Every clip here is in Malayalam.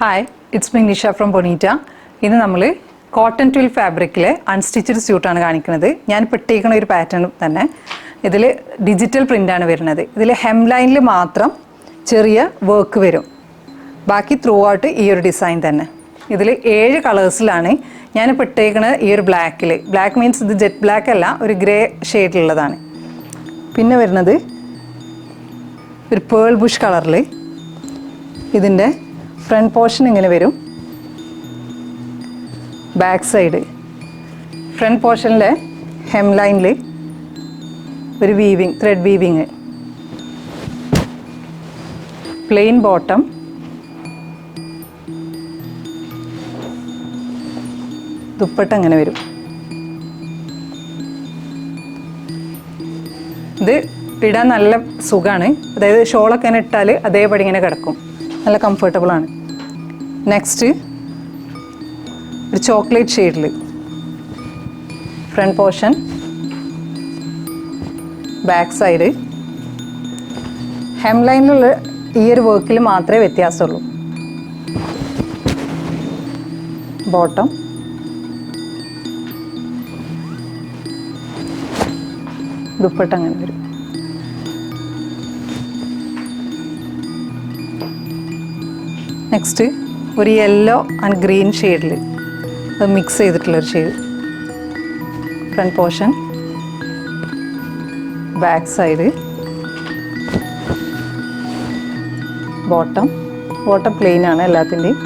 Hi, it's me Nisha from Bonita. ഇന്ന് നമ്മൾ കോട്ടൺ ട്വിൽ ഫാബ്രിക്കിലെ അൺസ്റ്റിച്ചഡ് സ്യൂട്ടാണ് കാണിക്കുന്നത്. ഞാൻ പെട്ടിരിക്കുന്ന ഒരു പാറ്റേൺ തന്നെ. ഇതിൽ ഡിജിറ്റൽ പ്രിൻ്റാണ് വരുന്നത്. ഇതിൽ ഹെം ലൈനിൽ മാത്രം ചെറിയ വർക്ക് വരും. ബാക്കി ത്രൂ ഔട്ട് ഈ ഒരു ഡിസൈൻ തന്നെ. ഇതിൽ 7 കളേഴ്സിലാണ് ഞാൻ പെട്ടിരിക്കുന്നത്. ഈ ഒരു ബ്ലാക്കിൽ, ബ്ലാക്ക് മീൻസ് ഇത് ജെറ്റ് ബ്ലാക്ക് അല്ല, ഒരു ഗ്രേ ഷെയ്ഡിലുള്ളതാണ്. പിന്നെ വരുന്നത് ഒരു പേൾ ബുഷ് കളറിൽ. ഇതിൻ്റെ ഫ്രണ്ട് പോർഷൻ ഇങ്ങനെ വരും. ബാക്ക് സൈഡ് ഫ്രണ്ട് പോർഷനിലെ ഹെം ലൈനിൽ ഒരു weaving, thread weaving. Plain bottom, dupatta അങ്ങനെ വരും. ഇത് ഇടാൻ നല്ല സുഖമാണ്. അതായത് ഷോളൊക്കെ ഇങ്ങനെ ഇട്ടാൽ അതേപടി ഇങ്ങനെ കിടക്കും. നല്ല കംഫർട്ടബിൾ ആണ്. നെക്സ്റ്റ് ഒരു ചോക്ലേറ്റ് ഷെയ്ഡിൽ front portion, back side. Hem ലൈനിലുള്ള ഈ ഒരു വർക്കിൽ മാത്രമേ വ്യത്യാസമുള്ളൂ. ബോട്ടം, ദുപ്പട്ട അങ്ങനെ വരും. നെക്സ്റ്റ് ഒരു യെല്ലോ ആൻഡ് ഗ്രീൻ ഷെയ്ഡിൽ അത് മിക്സ് ചെയ്തിട്ടുള്ളൊരു shade. Front portion, back side, bottom. Bottom plain ആണ് എല്ലാത്തിൻ്റെയും.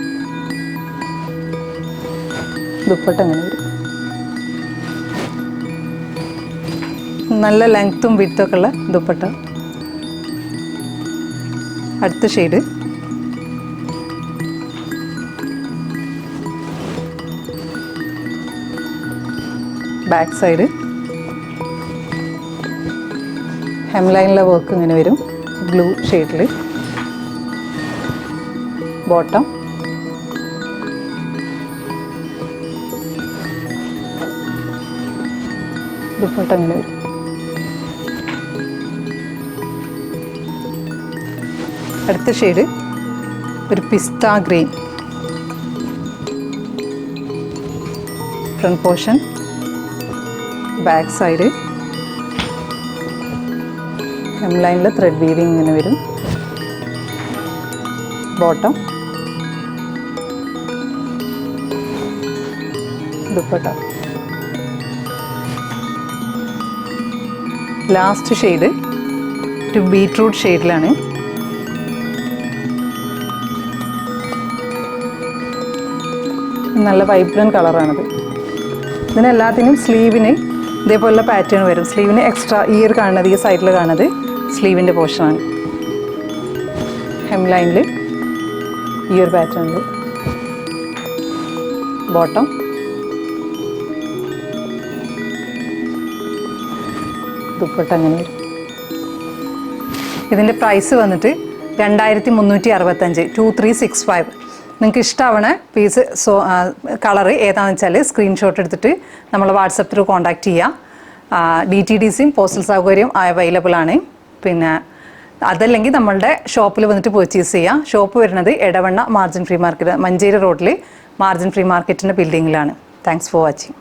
ദുപ്പട്ട അങ്ങനെ വരും. നല്ല ലെങ്ത്തും വിഡ്ത്തും ഉള്ള ദുപ്പട്ട. അടുത്ത ഷെയ്ഡ് ബാക്ക് സൈഡ്. ഹെം ലൈനിലെ വർക്ക് ഇങ്ങനെ വരും, ബ്ലൂ ഷെയ്ഡിൽ. ബോട്ടം, ദുപ്പട്ട അങ്ങനെ വരും. അടുത്ത ഷെയ്ഡ് ഒരു pista green. Front portion, back side, hem ലൈനിൽ ത്രെഡ് വീവിങ് ഇങ്ങനെ വരും. ബോട്ടം, ദുപ്പട്ട. ലാസ്റ്റ് ഷെയ്ഡ് ഒരു ബീട്രൂട്ട് ഷെയ്ഡിലാണ്. നല്ല വൈബ്രൻറ്റ് കളറാണിത്. ഇതിനെല്ലാത്തിനും സ്ലീവിന് ഇതേപോലുള്ള പാറ്റേൺ വരും. സ്ലീവിന് എക്സ്ട്രാ ഈ ഒരു കാണുന്നത്, ഈ സൈഡിൽ കാണുന്നത് സ്ലീവിൻ്റെ പോർഷനാണ്. ഹെം ലൈനിൽ ഈ ഒരു പാറ്റേണിൽ. ബോട്ടം, ദുപ്പട്ട അങ്ങനെ വരും. ഇതിൻ്റെ പ്രൈസ് വന്നിട്ട് 2365, 2365. നിങ്ങൾക്ക് ഇഷ്ടമാവണ പീസ് കളറ് ഏതാണെന്ന് വെച്ചാൽ സ്ക്രീൻഷോട്ട് എടുത്തിട്ട് നമ്മൾ വാട്സപ്പ് ത്രൂ കോൺടാക്റ്റ് ചെയ്യുക. DTDCയും പോസ്റ്റൽ സൗകര്യം അവൈലബിൾ ആണ്. പിന്നെ അതല്ലെങ്കിൽ നമ്മളുടെ ഷോപ്പിൽ വന്നിട്ട് പർച്ചേസ് ചെയ്യുക. ഷോപ്പ് വരുന്നത് Edavanna margin free market, Manjeri റോഡിൽ മാർജിൻ ഫ്രീ മാർക്കറ്റിൻ്റെ ബിൽഡിങ്ങിലാണ്. Thanks for watching.